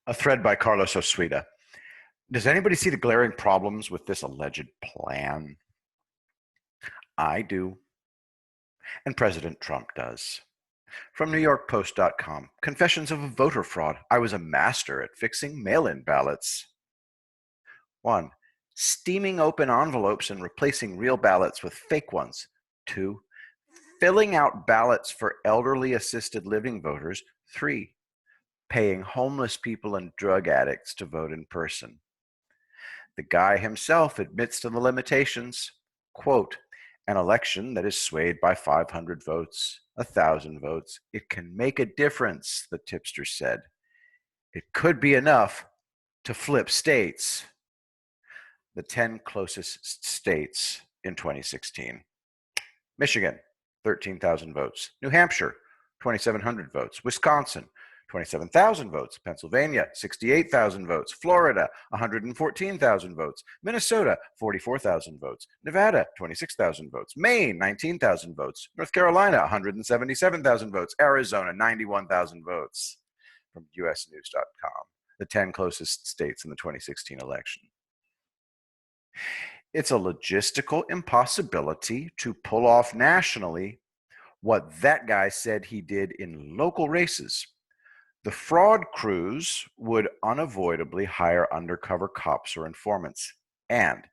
A thread by Carlos Osuita. Does anybody see the glaring problems with this alleged plan? I do. And President Trump does. From NewYorkPost.com, Confessions of a Voter Fraud. I was a master at fixing mail-in ballots. 1. Steaming open envelopes and replacing real ballots with fake ones. 2. Filling out ballots for elderly assisted living voters. 3. Paying homeless people and drug addicts to vote in person. The guy himself admits to the limitations. Quote, an election that is swayed by 500 votes, 1,000 votes, it can make a difference, the tipster said. It could be enough to flip states. The 10 closest states in 2016. Michigan, 13,000 votes. New Hampshire, 2,700 votes. Wisconsin, 27,000 votes. Pennsylvania, 68,000 votes. Florida, 114,000 votes. Minnesota, 44,000 votes. Nevada, 26,000 votes. Maine, 19,000 votes. North Carolina, 177,000 votes. Arizona, 91,000 votes. From usnews.com, the 10 closest states in the 2016 election. It's a logistical impossibility to pull off nationally what that guy said he did in local races. The fraud crews would unavoidably hire undercover cops or informants. And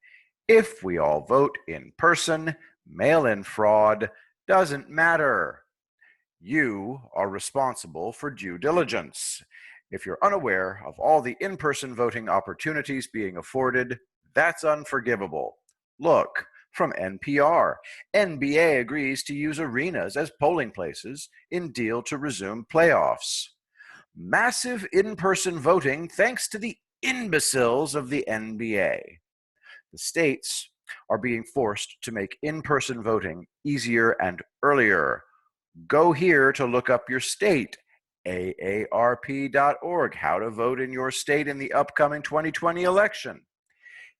if we all vote in person, mail-in fraud doesn't matter. You are responsible for due diligence. If you're unaware of all the in-person voting opportunities being afforded, that's unforgivable. Look, from NPR, NBA agrees to use arenas as polling places in deal to resume playoffs. Massive in-person voting thanks to the imbeciles of the NBA. The states are being forced to make in-person voting easier and earlier. Go here to look up your state, aarp.org, how to vote in your state in the upcoming 2020 election.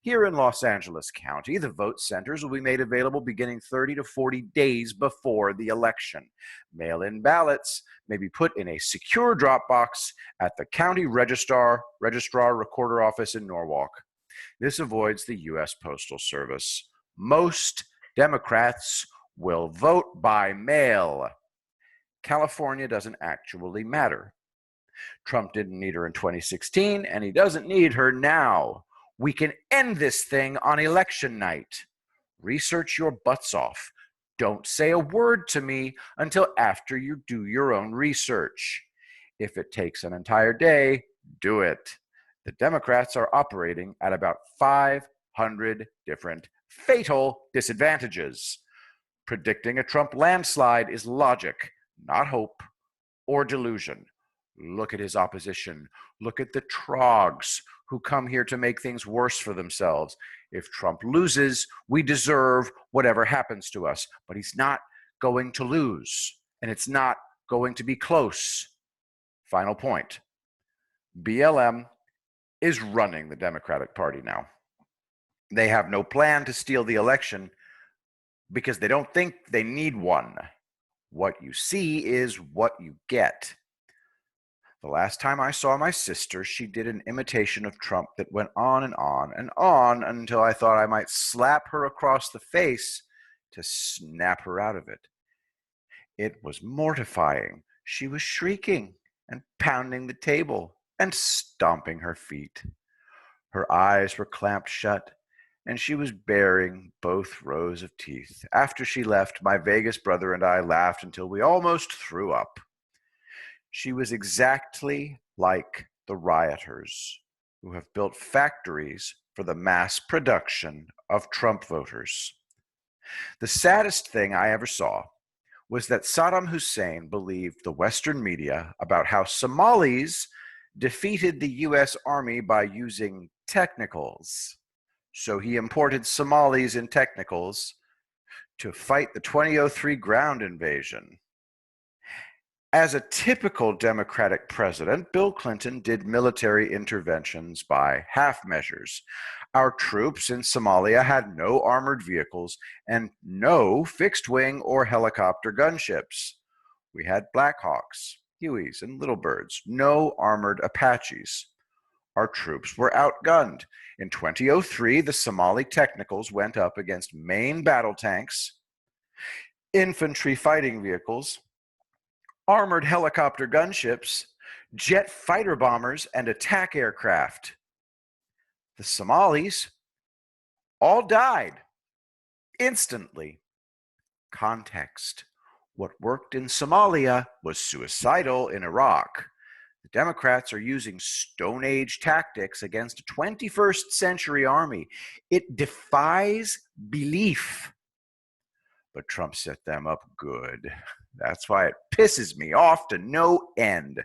Here in Los Angeles County, the vote centers will be made available beginning 30 to 40 days before the election. Mail-in ballots may be put in a secure drop box at the county registrar recorder office in Norwalk. This avoids the U.S. Postal Service. Most Democrats will vote by mail. California doesn't actually matter. Trump didn't need her in 2016, and he doesn't need her now. We can end this thing on election night. Research your butts off. Don't say a word to me until after you do your own research. If it takes an entire day, do it. The Democrats are operating at about 500 different fatal disadvantages. Predicting a Trump landslide is logic, not hope or delusion. Look at his opposition. Look at the trogs who come here to make things worse for themselves. If Trump loses, we deserve whatever happens to us. But he's not going to lose, and it's not going to be close. Final point. BLM is running the Democratic Party now. They have no plan to steal the election because they don't think they need one. What you see is what you get. The last time I saw my sister, she did an imitation of Trump that went on and on and on until I thought I might slap her across the face to snap her out of it. It was mortifying. She was shrieking and pounding the table and stomping her feet. Her eyes were clamped shut, and she was baring both rows of teeth. After she left, my Vegas brother and I laughed until we almost threw up. She was exactly like the rioters who have built factories for the mass production of Trump voters. The saddest thing I ever saw was that Saddam Hussein believed the Western media about how Somalis defeated the U.S. Army by using technicals. So he imported Somalis in technicals to fight the 2003 ground invasion. As a typical Democratic president, Bill Clinton did military interventions by half measures. Our troops in Somalia had no armored vehicles and no fixed-wing or helicopter gunships. We had Black Hawks, Hueys, and Little Birds, no armored Apaches. our troops were outgunned. In 2003, the Somali technicals went up against main battle tanks, infantry fighting vehicles, armored helicopter gunships, jet fighter bombers, and attack aircraft. The Somalis all died instantly. Context: what worked in Somalia was suicidal in Iraq. The Democrats are using Stone Age tactics against a 21st century army. It defies belief. But Trump set them up good. That's why it pisses me off to no end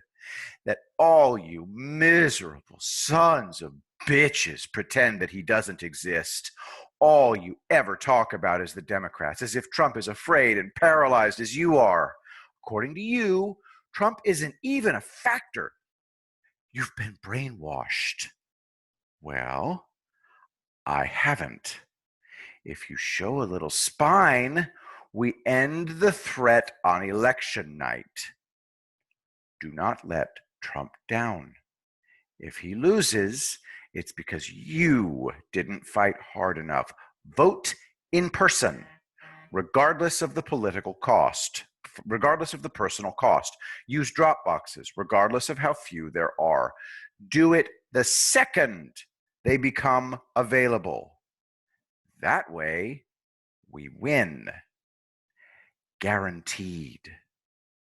that all you miserable sons of bitches pretend that he doesn't exist. All you ever talk about is the Democrats, as if Trump is afraid and paralyzed as you are. According to you, Trump isn't even a factor. You've been brainwashed. Well, I haven't. If you show a little spine, we end the threat on election night. Do not let Trump down. If he loses, it's because you didn't fight hard enough. Vote in person, regardless of the political cost, regardless of the personal cost. Use drop boxes, regardless of how few there are. Do it the second they become available. That way, we win. Guaranteed.